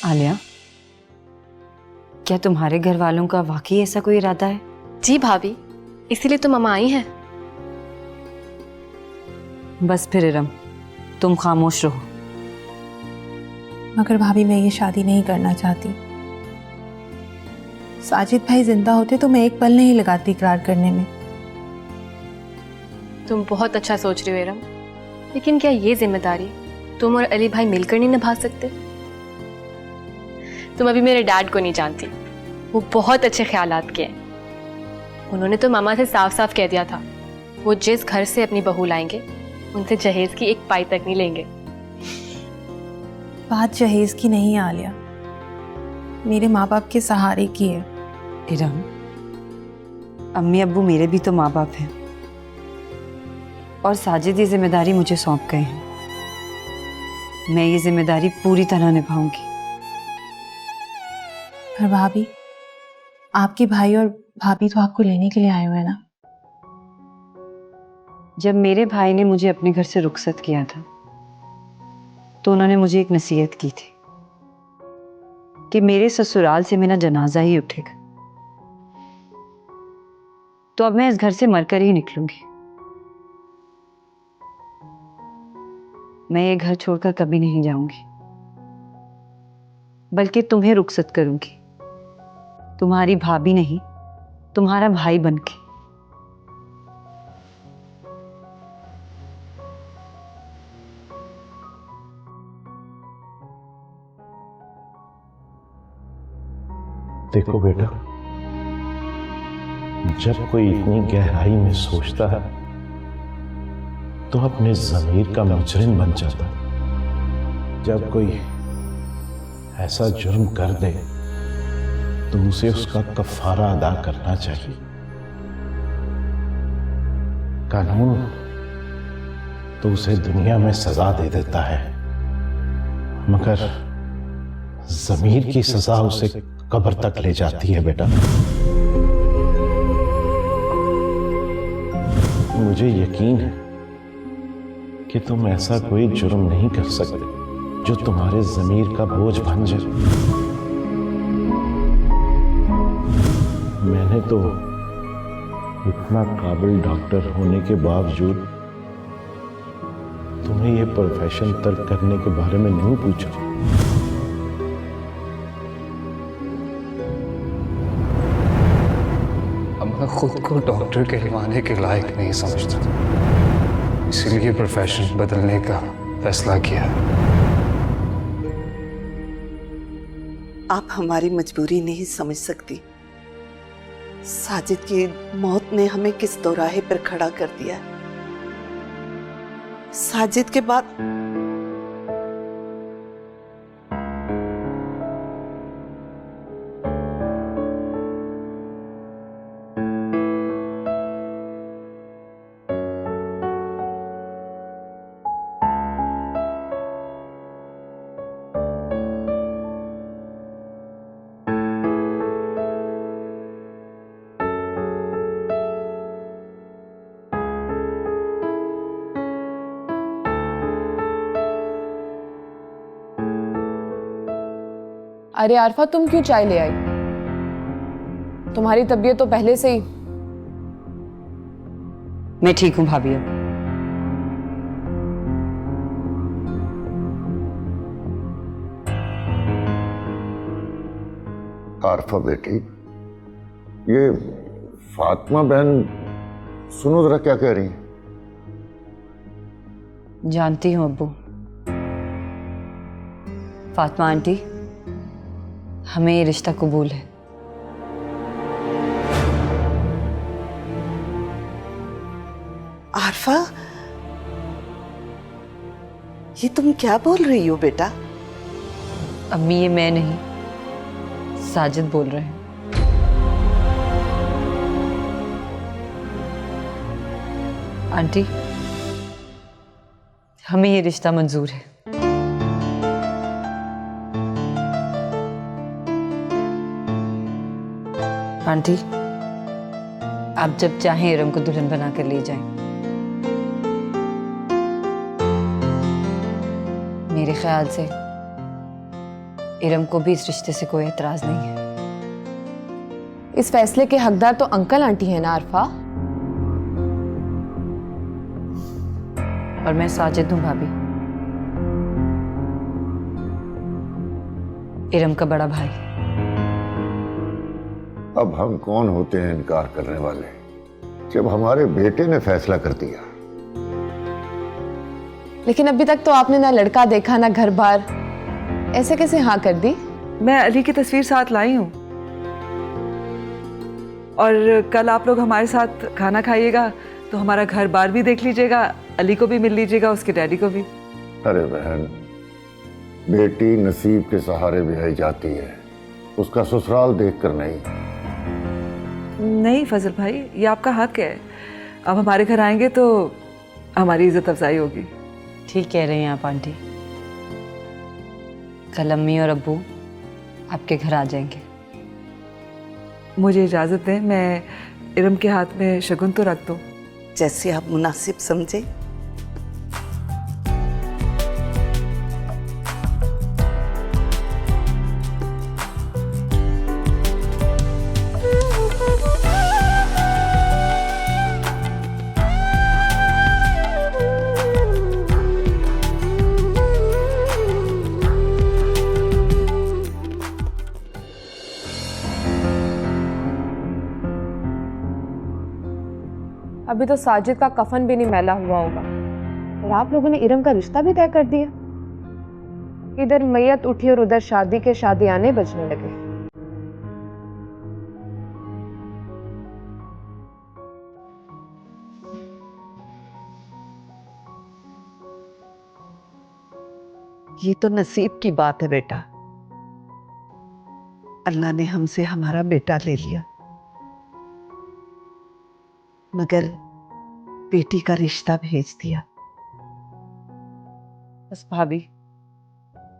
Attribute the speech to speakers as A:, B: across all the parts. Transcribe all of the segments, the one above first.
A: आलिया, क्या तुम्हारे घर वालों का वाकई ऐसा कोई इरादा है?
B: जी भाभी, इसीलिए तो मामा आई हैं।
A: बस फिर इरम, तुम खामोश रहो।
C: मगर भाभी मैं ये शादी नहीं करना चाहती। साजिद भाई जिंदा होते तो मैं एक पल नहीं लगाती इकरार करने में।
B: तुम बहुत अच्छा सोच रही हो इरम, लेकिन क्या ये जिम्मेदारी तुम और अली भाई मिलकर नहीं निभा सकते? तुम अभी मेरे डैड को नहीं जानती, वो बहुत अच्छे ख्यालात के हैं। उन्होंने तो मामा से साफ साफ कह दिया था, वो जिस घर से अपनी बहू लाएंगे उनसे जहेज की एक पाई तक नहीं लेंगे।
C: बात जहेज की नहीं है आलिया, मेरे माँ बाप के सहारे की है।
A: इरम, अम्मी अब्बू मेरे भी तो माँ बाप हैं और साजिद ये जिम्मेदारी मुझे सौंप गए हैं। मैं ये जिम्मेदारी पूरी तरह निभाऊंगी।
C: पर भाभी, आपके भाई और भाभी तो आपको लेने के लिए आए हुए हैं ना?
A: जब मेरे भाई ने मुझे अपने घर से रुखसत किया था तो उन्होंने मुझे एक नसीहत की थी कि मेरे ससुराल से मेरा जनाजा ही उठेगा। तो अब मैं इस घर से मरकर ही निकलूंगी। मैं ये घर छोड़कर कभी नहीं जाऊंगी, बल्कि तुम्हें रुखसत करूंगी, तुम्हारी भाभी नहीं, तुम्हारा भाई बनके।
D: देखो बेटा, जब कोई इतनी गहराई में सोचता है तो अपने ज़मीर का मुजरिम बन जाता है। जब कोई ऐसा जुर्म कर दे तो उसे उसका कफारा अदा करना चाहिए। कानून तो उसे दुनिया में सजा दे देता है, मगर ज़मीर की सजा उसे कब्र तक ले जाती है। बेटा, मुझे यकीन है कि तुम ऐसा कोई जुर्म नहीं कर सकते जो तुम्हारे ज़मीर का बोझ बन जाए। मैंने तो इतना काबिल डॉक्टर होने के बावजूद तुम्हें यह प्रोफेशन तर्क करने के बारे में नहीं पूछा।
E: मैं खुद को डॉक्टर कहलाने के लायक नहीं समझता, इसलिए प्रोफेशन बदलने का फैसला किया।
F: आप हमारी मजबूरी नहीं समझ सकती। साजिद की मौत ने हमें किस दोराहे पर खड़ा कर दिया। साजिद के बाद
G: अरे आरफा, तुम क्यों चाय ले आई? तुम्हारी तबीयत तो पहले से ही।
A: मैं ठीक हूं भाभी। अब
H: आरफा बेटी, ये फातिमा बहन सुनो जरा क्या कह रही है।
A: जानती हूं अब्बू। फातिमा आंटी, हमें ये रिश्ता कबूल है।
F: आरफा, ये तुम क्या बोल रही हो बेटा?
A: अम्मी, ये मैं नहीं, साजिद बोल रहे हैं। आंटी, हमें ये रिश्ता मंजूर है। आंटी, आप जब चाहें इरम को दुल्हन बना कर ले जाएं। मेरे ख्याल से इरम को भी इस रिश्ते से कोई एतराज नहीं है।
G: इस फैसले के हकदार तो अंकल आंटी हैं ना आरफा।
A: और मैं साजिद हूँ भाभी, इरम का बड़ा भाई।
H: अब हम कौन होते हैं इनकार करने वाले, जब हमारे बेटे ने फैसला कर दिया।
G: लेकिन अभी तक तो आपने ना लड़का देखा ना घर बार, ऐसे कैसे हाँ कर दी?
I: मैं अली की तस्वीर साथ लाई हूँ, और कल आप लोग हमारे साथ खाना खाइएगा तो हमारा घर बार भी देख लीजिएगा, अली को भी मिल लीजिएगा, उसके डैडी को भी।
H: अरे बहन, बेटी नसीब के सहारे ब्याही जाती है, उसका ससुराल देखकर नहीं।
I: नहीं फजल भाई, ये आपका हक है। अब हमारे घर आएंगे तो हमारी इज्जत अफजाई होगी।
A: ठीक कह रहे हैं आप आंटी, कल अम्मी और अब्बू आपके घर आ जाएंगे।
I: मुझे इजाज़त दें, मैं इरम के हाथ में शगुन तो रख दूं।
F: जैसे आप मुनासिब समझे।
G: अभी तो साजिद का कफन भी नहीं मैला हुआ होगा और आप लोगों ने इरम का रिश्ता भी तय कर दिया। इधर मैयत उठी और उधर शादी के शादियाने बजने लगे।
F: ये तो नसीब की बात है बेटा, अल्लाह ने हमसे हमारा बेटा ले लिया, मगर बेटी का रिश्ता भेज दिया।
A: बस भाभी,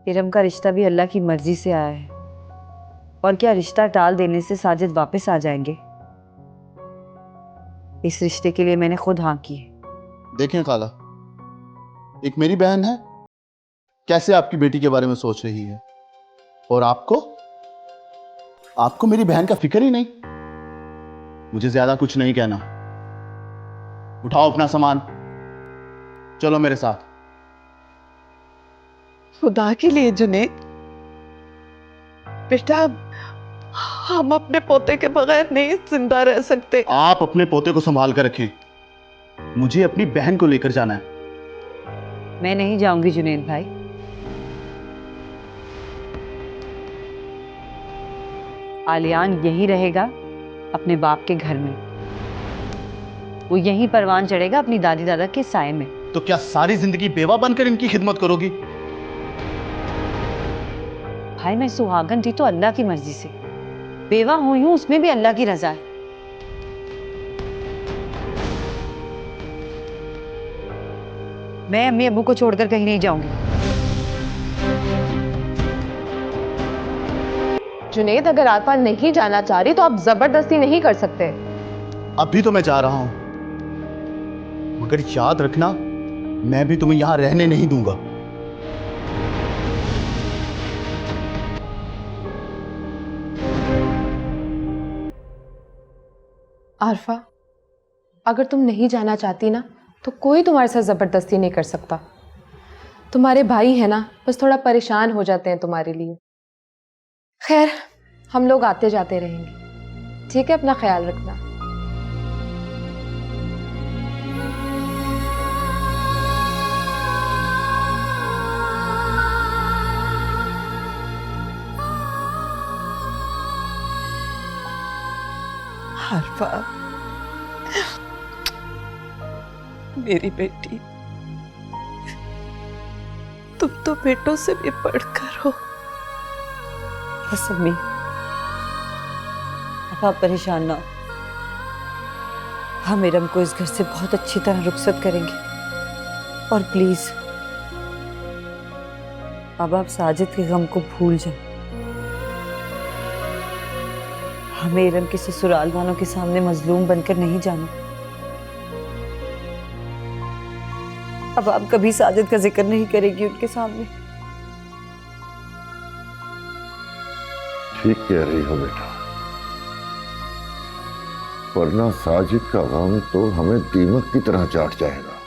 A: इरम का रिश्ता भी अल्लाह की मर्जी से आया है, और क्या रिश्ता टाल देने से साजिद वापस आ जाएंगे? इस रिश्ते के लिए मैंने खुद हाँ की है।
J: देखें खाला, एक मेरी बहन है, कैसे आपकी बेटी के बारे में सोच रही है, और आपको मेरी बहन का फिक्र ही नहीं। मुझे ज्यादा कुछ नहीं कहना, उठाओ अपना सामान, चलो मेरे साथ।
F: खुदा के लिए जुनैद, बेटा हम अपने पोते के बगैर नहीं जिंदा रह सकते।
J: आप अपने पोते को संभाल कर रखें, मुझे अपनी बहन को लेकर जाना है।
A: मैं नहीं जाऊंगी जुनैद भाई, आलियान यहीं रहेगा अपने बाप के घर में, वो यहीं परवान चढ़ेगा अपनी दादी दादा के साए में।
J: तो क्या सारी जिंदगी बेवा बनकर इनकी खिदमत करोगी?
A: भाई मैं सुहागन थी तो अल्लाह की मर्जी से, बेवा हुई हूं उसमें भी अल्लाह की रजा है। मैं अम्मी अब्बू को छोड़कर कहीं नहीं जाऊंगी।
G: जुनैद, अगर आरफा नहीं जाना चाह रही तो आप जबरदस्ती नहीं कर सकते।
J: अभी तो मैं जा रहा हूं, मगर याद रखना, मैं भी तुम्हें यहां रहने नहीं दूंगा।
G: आरफा, अगर तुम नहीं जाना चाहती ना तो कोई तुम्हारे साथ जबरदस्ती नहीं कर सकता। तुम्हारे भाई है ना, बस थोड़ा परेशान हो जाते हैं तुम्हारे लिए। खैर, हम लोग आते जाते रहेंगे, ठीक है? अपना ख्याल रखना।
F: आरफा, मेरी बेटी, तुम तो बेटों से भी बढ़कर हो।
A: बस अम्मी, अब आप परेशान ना हो, हम इरम को इस घर से बहुत अच्छी तरह रुखसत करेंगे। और प्लीज अब आप साजिद के गम को भूल जाएं। हमें इरम के ससुराल वालों के सामने मजलूम बनकर नहीं जाना। अब आप कभी साजिद का जिक्र नहीं करेगी उनके सामने।
H: ठीक कह रही हो बेटा, वरना साजिद का गम तो हमें दीमक की तरह चाट जाएगा।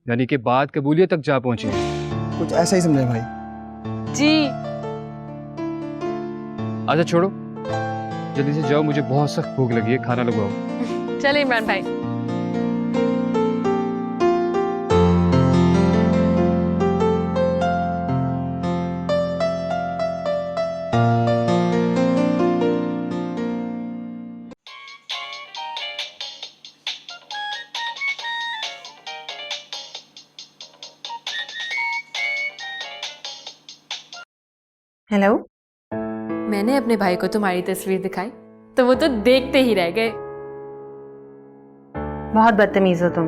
E: यानी कि बात कबूलियत तक जा पहुंची।
K: कुछ ऐसा ही समझे भाई।
B: जी।
E: अच्छा छोड़ो, जल्दी से जाओ, मुझे बहुत सख्त भूख लगी है, खाना लगवाओ।
B: चले इमरान भाई।
C: हेलो।
B: मैंने अपने भाई को तुम्हारी तस्वीर दिखाई तो वो तो देखते ही रह गए।
C: बहुत बदतमीज हो तुम।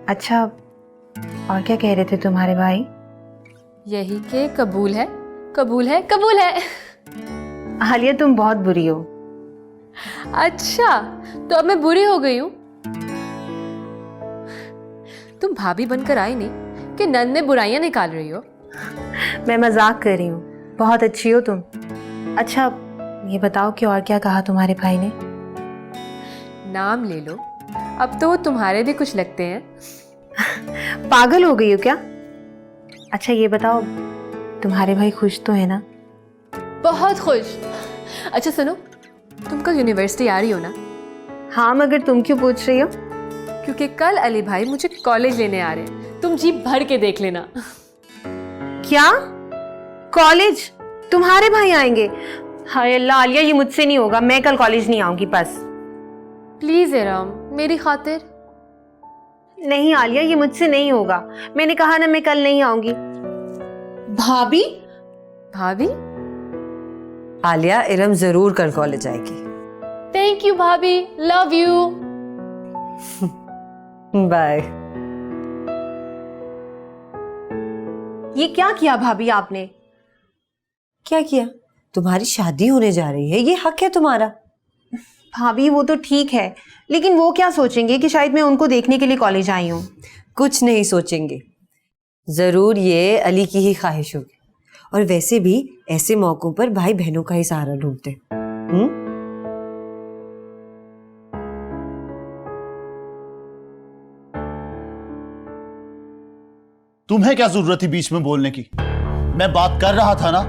C: अच्छा, और क्या कह रहे थे तुम्हारे भाई?
B: यही कि कबूल है, कबूल है, कबूल है।
C: आलिया तुम बहुत बुरी हो।
B: अच्छा, तो अब मैं बुरी हो गई हूँ? तुम भाभी बनकर आई नहीं कि नंद में बुराइयां निकाल रही हो?
C: मैं मजाक कर रही हूँ, बहुत अच्छी हो तुम। अच्छा ये बताओ कि और क्या कहा तुम्हारे भाई ने?
B: नाम ले लो, अब तो वो तुम्हारे भी कुछ लगते हैं।
C: पागल हो गई हो क्या? अच्छा ये बताओ, तुम्हारे भाई खुश तो है ना?
B: बहुत खुश। अच्छा सुनो, तुम कल यूनिवर्सिटी आ रही हो ना?
C: हाँ, मगर तुम क्यों पूछ रही हो?
B: क्योंकि कल अली भाई मुझे कॉलेज लेने आ रहे हैं, तुम जी भर के देख लेना।
C: क्या? कॉलेज? तुम्हारे भाई आएंगे? हाय अल्लाह आलिया, ये मुझसे नहीं होगा, मैं कल कॉलेज नहीं आऊंगी बस।
B: प्लीज इरम, मेरी खातिर।
C: नहीं आलिया, ये मुझसे नहीं होगा, मैंने कहा ना मैं कल नहीं आऊंगी। भाभी?
B: भाभी?
A: आलिया, इरम जरूर कल कॉलेज आएगी।
B: थैंक यू भाभी, लव यू।
A: बाय।
C: ये क्या किया भाभी आपने?
A: क्या किया? तुम्हारी शादी होने जा रही है, ये हक है तुम्हारा।
C: भाभी वो तो ठीक है, लेकिन वो क्या सोचेंगे कि शायद मैं उनको देखने के लिए कॉलेज आई हूँ।
A: कुछ नहीं सोचेंगे, जरूर ये अली की ही ख्वाहिश होगी। और वैसे भी ऐसे मौकों पर भाई बहनों का ही सहारा ढूंढते।
J: तुम्हें क्या जरूरत थी बीच में बोलने की? मैं बात कर रहा था ना।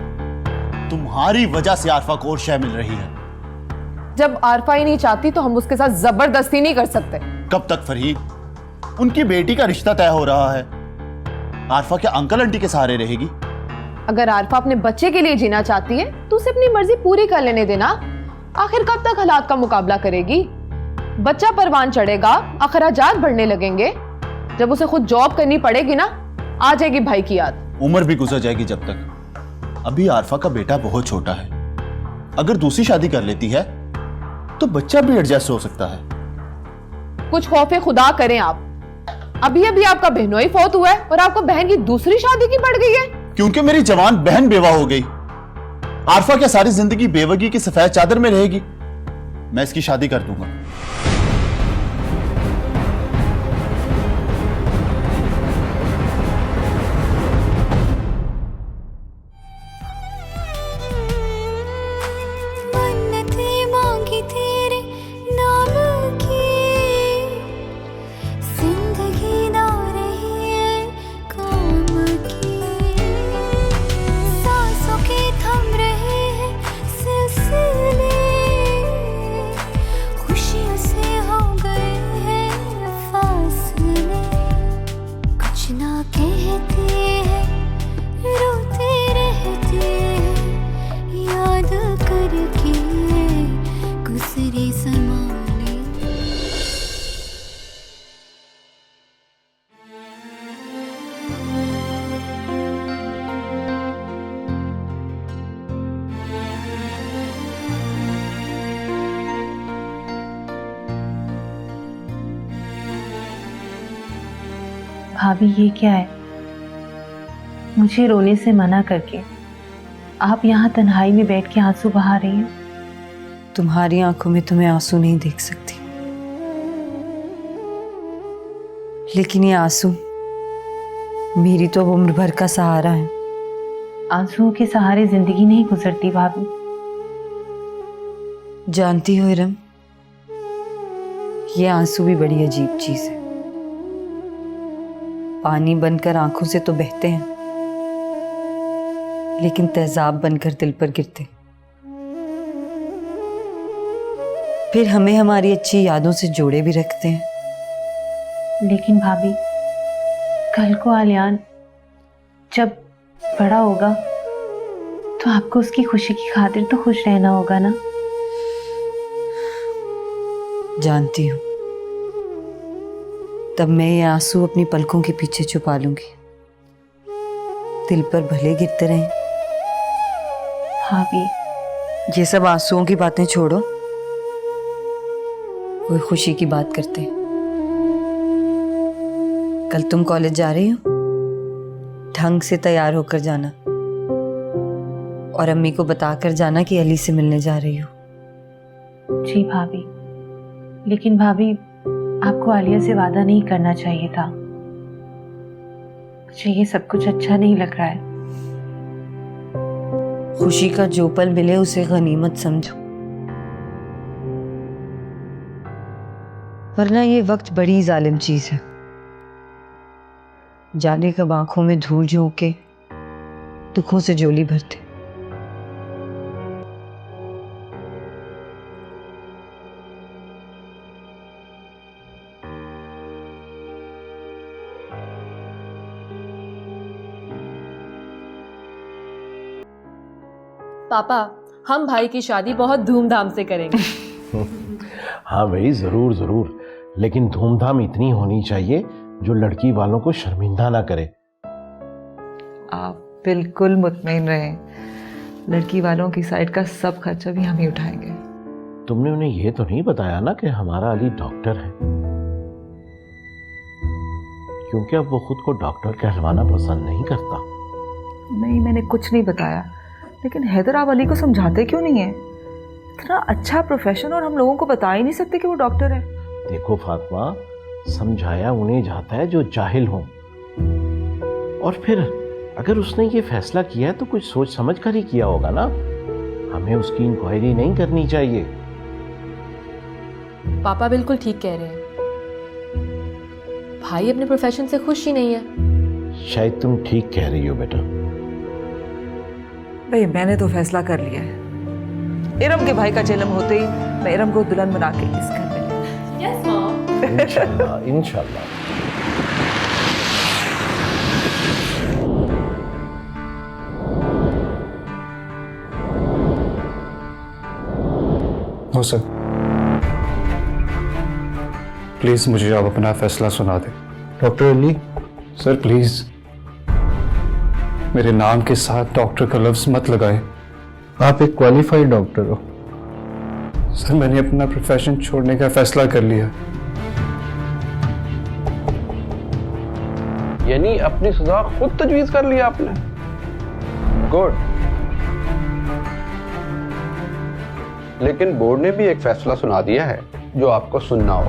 J: तुम्हारी वजह से आरफा को और शय मिल रही है।
G: जब आरफा ही नहीं चाहती तो हम उसके साथ जबरदस्ती नहीं कर सकते।
J: कब तक फरहीद? उनकी बेटी का रिश्ता तय हो रहा है। आरफा क्या अंकल आंटी के सहारे रहेगी?
G: अगर आरफा अपने बच्चे के लिए जीना चाहती है तो उसे अपनी मर्जी पूरी कर लेने देना। आखिर कब तक हालात का मुकाबला करेगी? बच्चा परवान चढ़ेगा, अखराजात बढ़ने लगेंगे। जब उसे खुद जॉब करनी पड़ेगी ना, आ जाएगी भाई की याद।
J: उम्र भी गुजर जाएगी जब तक। अभी आरफा का बेटा बहुत छोटा है। अगर दूसरी शादी कर लेती है तो बच्चा भी एडजस्ट हो सकता है।
G: कुछ खौफे खुदा करें आप। अभी अभी आपका बहनोई फौत हुआ है और आपको बहन की दूसरी शादी की पड़ गई है।
J: क्योंकि मेरी जवान बहन बेवा हो गई। आरफा क्या सारी जिंदगी बेवगी की सफेद चादर में रहेगी? मैं इसकी शादी कर दूंगा।
C: भाभी ये क्या है? मुझे रोने से मना करके आप यहाँ तन्हाई में बैठ के आंसू बहा रही हैं।
A: तुम्हारी आंखों में तुम्हें आंसू नहीं देख सकती, लेकिन ये आंसू मेरी तो अब उम्र भर का सहारा है।
C: आंसुओं के सहारे जिंदगी नहीं गुजरती भाभी।
A: जानती हो इरम, ये आंसू भी बड़ी अजीब चीज है। पानी बनकर आंखों से तो बहते हैं, लेकिन तेजाब बनकर दिल पर गिरते। फिर हमें हमारी अच्छी यादों से जोड़े भी रखते हैं।
C: लेकिन भाभी, कल को आलियान जब बड़ा होगा तो आपको उसकी खुशी की खातिर तो खुश रहना होगा ना।
A: जानती हूँ, तब मैं ये आंसू अपनी पलकों के पीछे छुपा लूंगी। दिल पर भले गिरते रहें।
C: भाभी,
A: ये सब आंसुओं की बातें छोड़ो, कोई खुशी की बात करते हैं। कल तुम कॉलेज जा रही हो, ढंग से तैयार होकर जाना और अम्मी को बताकर जाना कि अली से मिलने जा रही हो।
C: जी भाभी, लेकिन भाभी आपको आलिया से वादा नहीं करना चाहिए था। मुझे ये सब कुछ अच्छा नहीं लग रहा है।
A: खुशी का जो पल मिले उसे गनीमत समझो, वरना ये वक्त बड़ी जालिम चीज है। जाने कब आंखों में धूल झोंक के दुखों से झोली भरते।
G: पापा, हम भाई की शादी बहुत धूमधाम से करेंगे।
D: हाँ भाई, जरूर जरूर, लेकिन धूमधाम इतनी होनी चाहिए जो लड़की वालों को शर्मिंदा ना करे।
I: आप बिल्कुल मुतमईन रहें, लड़की वालों की साइड का सब खर्चा भी हम ही उठाएंगे।
D: तुमने उन्हें ये तो नहीं बताया ना कि हमारा अली डॉक्टर है, क्योंकि अब वो खुद को डॉक्टर कहलवाना पसंद नहीं करता।
I: नहीं, मैंने कुछ नहीं बताया, लेकिन हैदर आप अली को समझाते क्यों नहीं है? इतना अच्छा प्रोफेशन और हम लोगों को बता ही नहीं सकते कि वो डॉक्टर है।
D: देखो फातिमा, समझाया उन्हें जाता है जो जाहिल हों, और फिर अगर उसने ये फैसला किया है तो कुछ सोच समझ कर ही किया होगा ना। हमें उसकी इंक्वायरी नहीं करनी चाहिए।
G: पापा बिल्कुल ठीक कह रहे हैं, भाई अपने प्रोफेशन से खुश ही नहीं है।
D: शायद तुम ठीक कह रही हो बेटा।
I: भाई मैंने तो फैसला कर लिया है, इरम के भाई का जन्म होते ही मैं इरम को दुल्हन बना के इस घर में ले।
G: Yes mom.
D: इंशाल्लाह इंशाल्लाह।
E: हो सर, प्लीज मुझे आप अपना फैसला सुना दें।
H: डॉक्टर अली,
E: सर प्लीज मेरे नाम के साथ डॉक्टर का लफ्ज मत लगाएं।
H: आप एक क्वालिफाइड डॉक्टर हो।
E: सर मैंने अपना प्रोफेशन छोड़ने का फैसला कर लिया।
L: यानी अपनी सजा खुद तजवीज कर लिया आपने? गुड। लेकिन बोर्ड ने भी एक फैसला सुना दिया है जो आपको सुनना हो।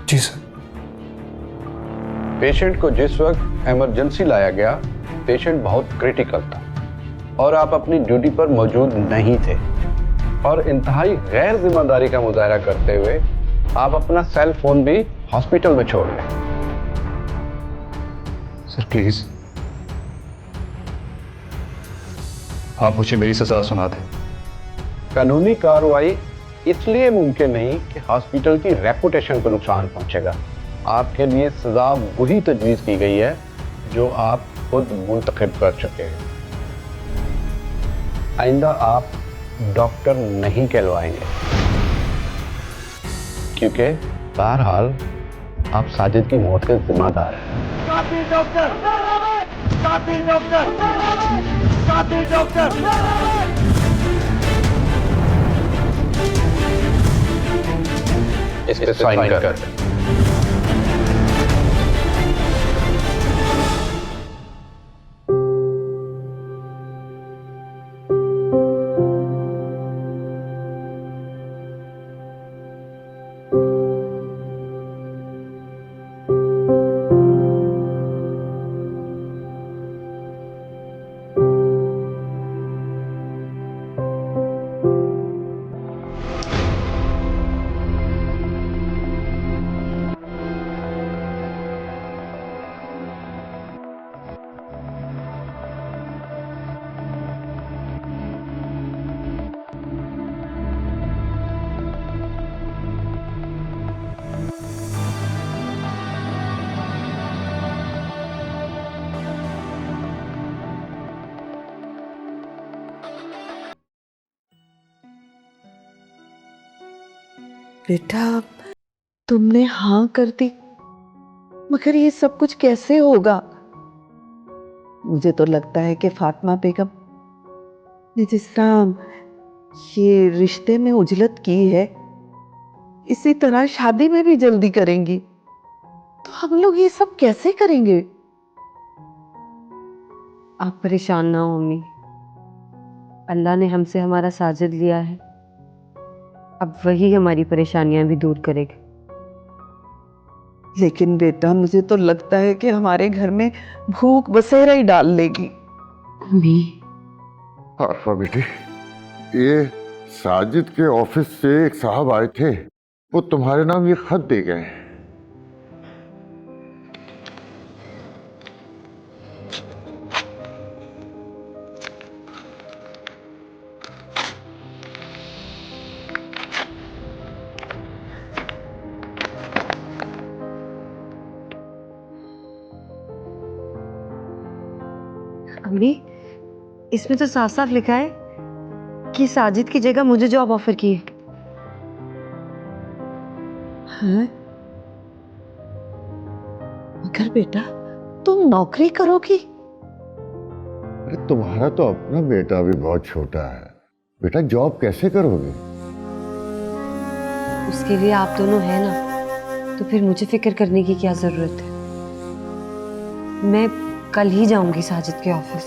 E: जी सर।
L: पेशेंट को जिस वक्त इमरजेंसी लाया गया, पेशेंट बहुत क्रिटिकल था और आप अपनी ड्यूटी पर मौजूद नहीं थे, और इंतहाई गैर जिम्मेदारी का मुजाहरा करते हुए आप अपना सेल फोन भी हॉस्पिटल में छोड़ गए।
E: सर प्लीज आप मुझे मेरी सजा सुना दें।
L: कानूनी कार्रवाई इसलिए मुमकिन नहीं कि हॉस्पिटल की रेपुटेशन को नुकसान पहुंचेगा। आपके लिए सजा वही तजवीज की गई है जो आप खुद मुंतखब कर चुके हैं। आइंदा आप डॉक्टर नहीं कहलवाएंगे, क्योंकि बहरहाल आप साजिद की मौत के जिम्मेदार हैं। इस पे साइन कर
F: बेटा तुमने हाँ कर दी, मगर ये सब कुछ कैसे होगा? मुझे तो लगता है कि फातिमा बेगम ने जिस तरह ये रिश्ते में उजलत की है, इसी तरह शादी में भी जल्दी करेंगी। तो हम लोग ये सब कैसे करेंगे?
A: आप परेशान ना हो अम्मी, अल्लाह ने हमसे हमारा साजिद लिया है, अब वही हमारी परेशानियां भी दूर करेगा।
F: लेकिन बेटा मुझे तो लगता है कि हमारे घर में भूख बसेरा ही डाल लेगी।
A: अम्मी
H: आरफा बेटी, ये साजिद के ऑफिस से एक साहब आए थे, वो तुम्हारे नाम ये खत दे गए।
A: अम्मी, इसमें तो साफ साफ लिखा है कि साजिद की जगह मुझे जॉब ऑफर की है।
F: हाँ? मगर बेटा तुम नौकरी करोगी?
H: अरे तुम्हारा तो अपना बेटा भी बहुत छोटा है, बेटा जॉब कैसे करोगे?
A: उसके लिए आप दोनों हैं ना, तो फिर मुझे फिक्र करने की क्या जरूरत है। मैं कल ही जाऊंगी साजिद के ऑफिस।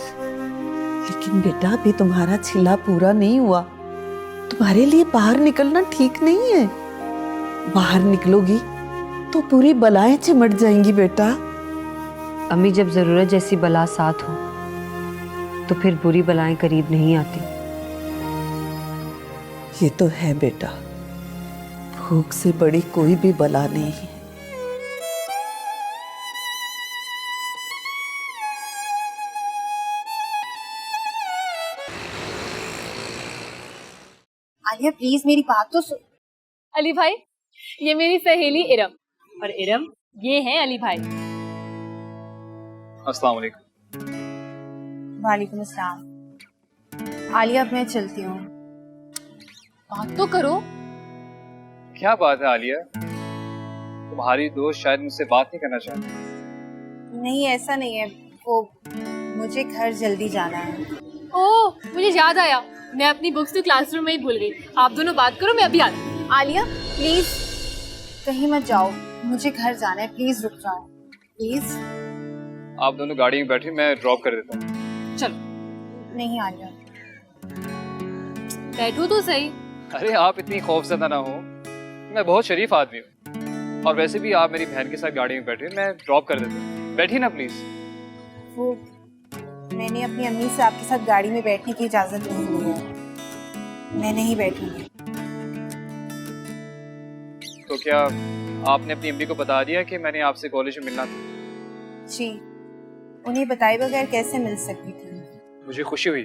F: लेकिन बेटा अभी तुम्हारा छिला पूरा नहीं हुआ, तुम्हारे लिए बाहर निकलना ठीक नहीं है। बाहर निकलोगी तो पूरी बलाएं चिमट जाएंगी बेटा।
A: अम्मी, जब जरूरत जैसी बला साथ हो तो फिर बुरी बलाएं करीब नहीं आती।
F: ये तो है बेटा, भूख से बड़ी कोई भी बला नहीं है।
M: आलिया प्लीज मेरी बात तो सुन।
B: अली भाई, ये मेरी सहेली इरम, और इरम ये हैं अली भाई।
E: अस्सलाम वालेकुम।
M: वालेकुम अस्सलाम। आलिया अब मैं चलती हूँ।
B: बात तो करो।
E: क्या बात है आलिया, तुम्हारी दोस्त शायद मुझसे बात नहीं करना चाहती।
M: नहीं ऐसा नहीं है, वो मुझे घर जल्दी जाना है।
B: ओह, मुझे याद आया, मैं अपनी बुक्स तो क्लासरूम में ही भूल गई। आप दोनों बात करो, मैं अभी आती हूँ।
M: आलिया प्लीज कहीं मत जाओ, मुझे घर जाना है, प्लीज रुक जाओ प्लीज।
E: आप दोनों गाड़ी में बैठे, मैं ड्रॉप कर देता हूँ।
B: चलो।
M: नहीं आलिया,
B: बैठो तो सही।
E: अरे आप इतनी खौफजदा ना हो, मैं बहुत शरीफ आदमी हूँ, और वैसे भी आप मेरी बहन के साथ गाड़ी में बैठे, मैं ड्रॉप कर देता हूँ। बैठिए ना प्लीज।
M: वो मैंने अपनी अम्मी से आपके साथ गाड़ी में बैठने की इजाजत नहीं ली है, मैं नहीं बैठूंगी।
E: तो क्या आपने अपनी अम्मी को बता दिया कि मैंने आपसे कॉलेज में मिलना था?
M: जी, उन्हें बताए बगैर कैसे मिल सकती थी।
E: मुझे खुशी हुई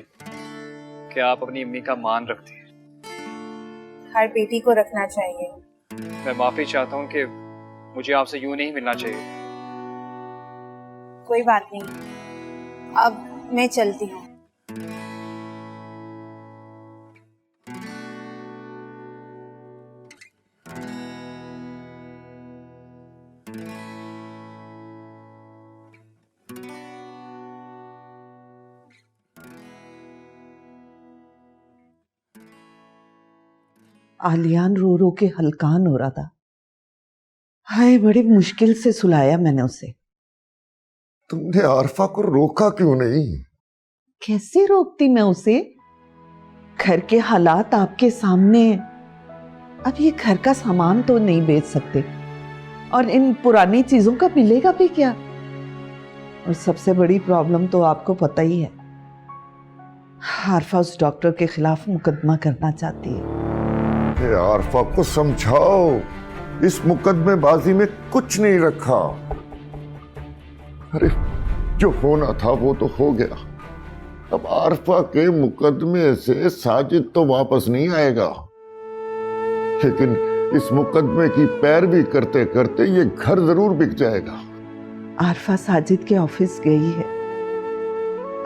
E: कि आप अपनी अम्मी का मान रखती हैं।
M: हर बेटी को रखना चाहिए।
E: मैं माफी चाहता हूँ कि मुझे आपसे यूं नहीं मिलना चाहिए।
M: कोई बात नहीं, अब मैं चलती हूँ।
F: आलियान रो रो के हलकान हो रहा था। हाय, बड़ी मुश्किल से सुलाया मैंने उसे।
H: तुमने आरफा को रोका क्यों नहीं?
F: कैसे रोकती मैं उसे? घर के हालात आपके सामने हैं। अब ये घर का सामान तो नहीं बेच सकते, और इन पुरानी चीजों का मिलेगा भी क्या? और सबसे बड़ी प्रॉब्लम तो आपको पता ही है, आरफा उस डॉक्टर के खिलाफ मुकदमा करना चाहती है।
H: आरफा को समझाओ, इस मुकदमेबाजी में कुछ नहीं रखा। अरे जो होना था वो तो हो गया। अब आरफा के मुकदमे से साजिद तो वापस नहीं आएगा, लेकिन इस मुकदमे की पैरवी करते करते ये घर जरूर बिक जाएगा।
F: आरफा साजिद के ऑफिस गई है,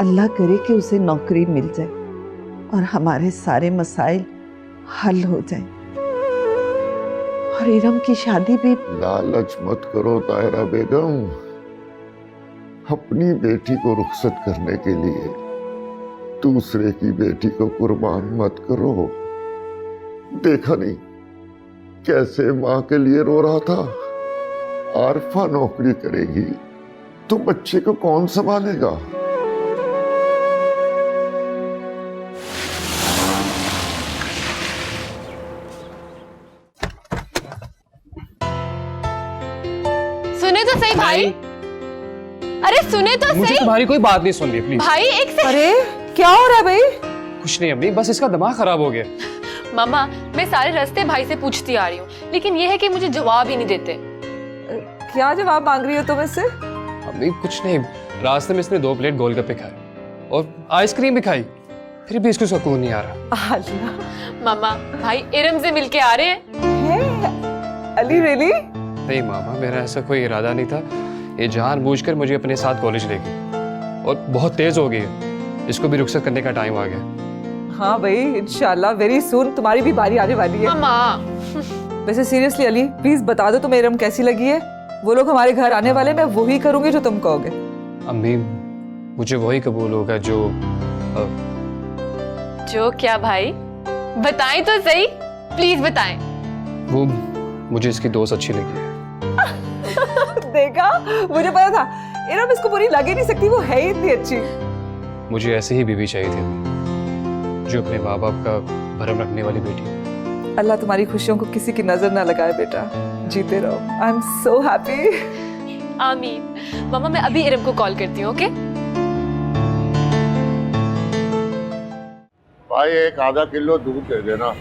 F: अल्लाह करे कि उसे नौकरी मिल जाए और हमारे सारे मसाइल हल हो जाएं। और इरम की शादी भी।
H: लालच मत करो ताहिरा बेगम, अपनी बेटी को रुखसत करने के लिए दूसरे की बेटी को कुर्बान मत करो। देखा नहीं कैसे मां के लिए रो रहा था। आरफा नौकरी करेगी तो बच्चे को कौन संभालेगा?
B: सुने तो सही भाई। अरे सुने तो
E: मुझे
B: सही।
E: तुम्हारी कोई बात नहीं सुन रही प्लीज।
B: भाई एक से।
I: अरे क्या हो रहा है भाई?
E: कुछ नहीं अम्मी, बस इसका दिमाग खराब हो गया।
B: मामा मैं सारे रास्ते भाई से पूछती आ रही हूँ, लेकिन ये है कि मुझे जवाब ही नहीं देते।
I: क्या जवाब मांग रही हो तुम इससे?
E: अम्मी कुछ नहीं, रास्ते में इसने 2 प्लेट गोलगप्पे खाए और आइसक्रीम भी खाई, फिर भी इसको सुकून नहीं आ रहा।
I: अल्लाह।
B: मामा भाई इरम से मिलके आ रहे हैं।
I: अली रियली?
E: नहीं मामा, मेरा ऐसा कोई इरादा नहीं था। ये जानबूझकर मुझे अपने साथ कॉलेज ले गई और बहुत तेज हो गई है। इसको भी रुखसत करने का टाइम आ गया।
I: हाँ भाई इंशाल्लाह वेरी सून तुम्हारी भी बारी आने वाली है।
B: मामा
I: वैसे सीरियसली अली प्लीज बता दो तुम्हें इरम कैसी लगी है। वो लोग हमारे घर आने वाले, मैं वही करूंगी जो तुम कहोगे।
E: अम्मी मुझे वही कबूल होगा जो
B: जो क्या भाई, बताएं तो सही, प्लीज बताएं।
E: वो मुझे इसकी दोस्त अच्छी लगी है।
I: देखा, मुझे पता था इरम इसको बुरी लग ही नहीं सकती, वो है ही इतनी अच्छी।
E: मुझे ऐसी ही बीवी चाहिए थी जो अपने माँ बाप का भरम रखने वाली बेटी हो।
I: अल्लाह तुम्हारी खुशियों को किसी की नजर ना लगाए बेटा, जीते रहो। I am so happy.
B: आमीन। मामा मैं अभी इरम को कॉल करती हूँ। ओके
H: भाई एक आधा किलो दूध दे देना।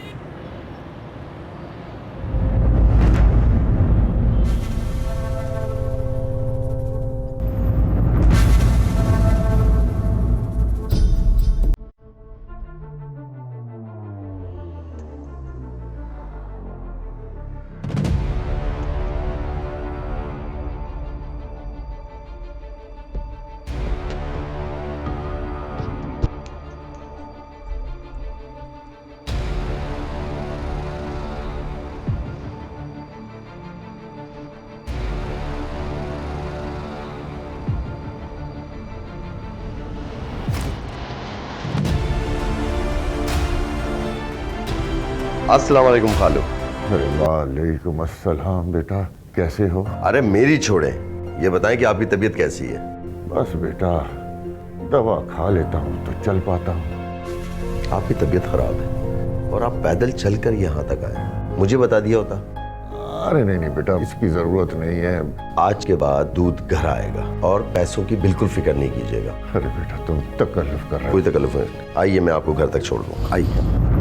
N: अस्सलाम वालेकुम खालू।
H: अरे वालेकुम अस्सलाम बेटा, कैसे हो?
N: अरे मेरी छोड़े, ये बताएं कि आपकी तबीयत कैसी है?
H: बस बेटा दवा खा लेता हूँ तो चल पाता हूँ।
N: आपकी तबीयत खराब है और आप पैदल चलकर यहाँ तक आए, मुझे बता दिया होता।
H: अरे नहीं बेटा, इसकी जरूरत नहीं है।
N: आज के बाद दूध घर आएगा और पैसों की बिल्कुल फिक्र नहीं कीजिएगा।
H: अरे बेटा तुम तकल्लुफ कर रहे हो।
N: कोई तकल्लुफ नहीं, आइए मैं आपको घर तक छोड़ दूँ, आइए।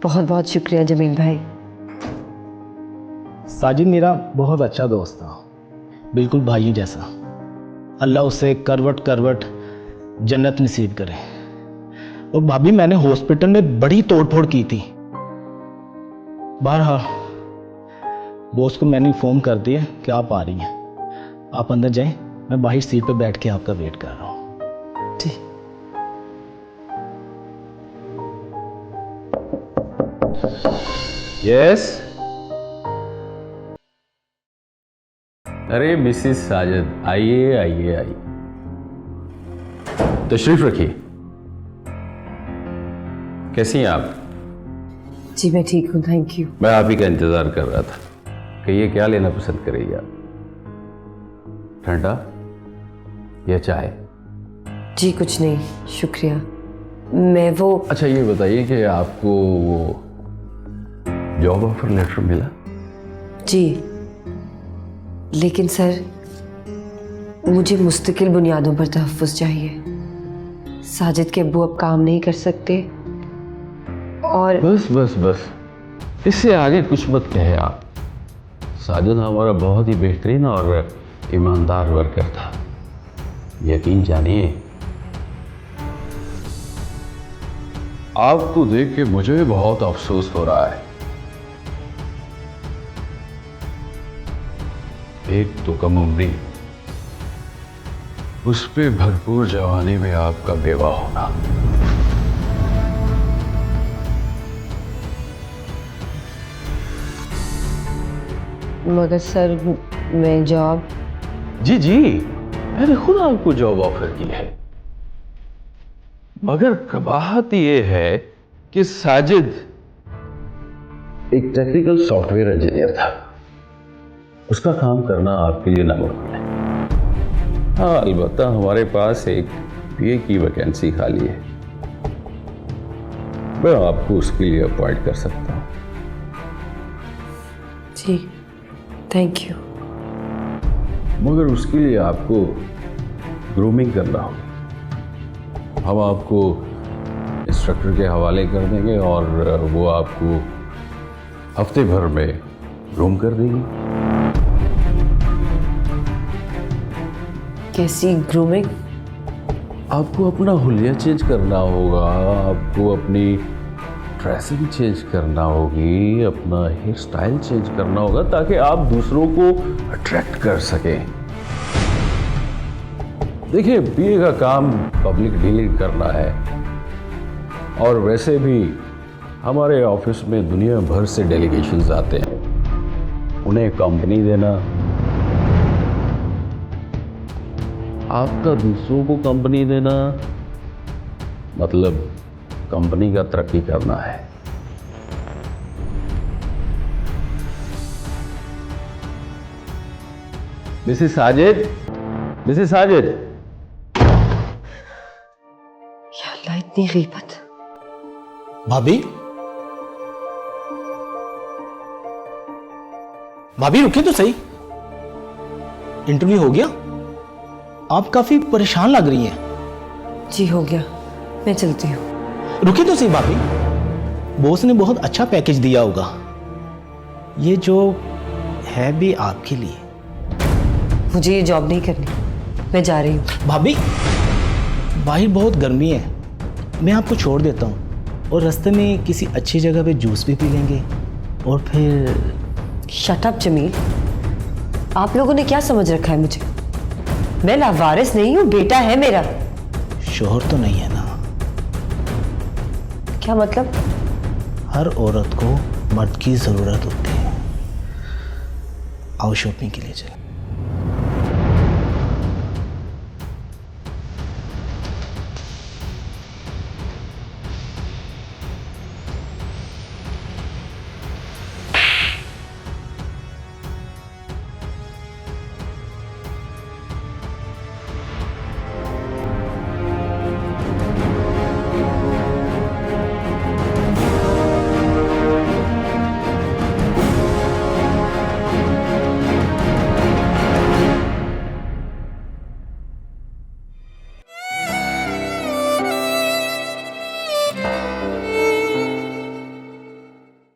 A: बहुत बहुत शुक्रिया जमील भाई।
O: साजिद मेरा बहुत अच्छा दोस्त था, बिल्कुल भाइयों जैसा। अल्लाह उसे करवट करवट जन्नत नसीब करे। और भाभी मैंने हॉस्पिटल में बड़ी तोड़फोड़ की थी। बहरहाल बॉस को मैंने इन्फॉर्म कर दिया कि आप आ रही हैं, आप अंदर जाएं, मैं बाहर सीट पे बैठ के आपका वेट कर रहा हूँ।
A: ठीक।
L: यस। अरे मिसिस साजिद आइए आइए आइए, तशरीफ रखिए। कैसी हैं आप?
A: जी मैं ठीक हूँ, थैंक यू।
L: मैं आप ही का इंतजार कर रहा था। कहिए क्या लेना पसंद करेंगे आप? ठंडा या चाय?
A: जी कुछ नहीं शुक्रिया। मैं वो
L: अच्छा ये बताइए कि आपको वो जॉब ऑफर लेटर मिला?
A: जी लेकिन सर मुझे मुस्तकिल बुनियादों पर तहफ़्फ़ुज़ चाहिए। साजिद के अब्बू अब काम नहीं कर सकते और
L: बस बस बस, इससे आगे कुछ मत कहे आप। साजिद हमारा बहुत ही बेहतरीन और ईमानदार वर्कर था, यकीन जानिए। आपको देख के मुझे बहुत अफसोस हो रहा है। एक तो कम उम्री उस पे भरपूर जवानी में आपका बेवा होना।
A: मगर सर मैं जॉब
L: जी जी, मैंने खुद आपको जॉब ऑफर की है, मगर कबाहत ये है कि साजिद एक टेक्निकल सॉफ्टवेयर इंजीनियर था, उसका काम करना आपके लिए नामुमकिन है। हाँ, अलबत्ता हमारे पास एक पीए की वैकेंसी खाली है, मैं आपको उसके लिए अपॉइंट कर सकता हूँ।
A: जी थैंक यू।
L: मगर उसके लिए आपको ग्रूमिंग करना होगा। हम आपको इंस्ट्रक्टर के हवाले कर देंगे और वो आपको हफ्ते भर में ग्रूम कर देगी।
A: कैसी ग्रूमिंग?
L: आपको अपना हुलिया चेंज करना होगा, आपको अपनी ड्रेसिंग चेंज करना होगी, अपना हेयर स्टाइल चेंज करना होगा, ताकि आप दूसरों को अट्रैक्ट कर सकें। देखिए, पीए का काम पब्लिक डीलिंग करना है, और वैसे भी हमारे ऑफिस में दुनिया भर से डेलीगेशंस आते हैं, उन्हें कंपनी देना, आपका दूसरों को कंपनी देना मतलब कंपनी का तरक्की करना है। Mrs Sajid, Mrs Sajid.
A: या अल्लाह, इतनी गीबत।
O: भाभी, भाभी रुकिए तो सही, इंटरव्यू हो गया? आप काफी परेशान लग रही हैं।
A: जी हो गया, मैं चलती हूँ।
O: रुकिए तो सही भाभी, बॉस ने बहुत अच्छा पैकेज दिया होगा, ये जो है भी आपके लिए।
A: मुझे ये जॉब नहीं करनी, मैं जा रही हूँ।
O: भाभी, बाहर बहुत गर्मी है, मैं आपको छोड़ देता हूँ और रास्ते में किसी अच्छी जगह पे जूस भी पी लेंगे और फिर।
A: शट अप जमील, आप लोगों ने क्या समझ रखा है मुझे? मैं लावारिस नहीं हूँ, बेटा है मेरा।
O: शोहर तो नहीं है ना?
A: क्या मतलब?
O: हर औरत को मर्द की जरूरत होती है। आओ शॉपिंग के लिए चलें।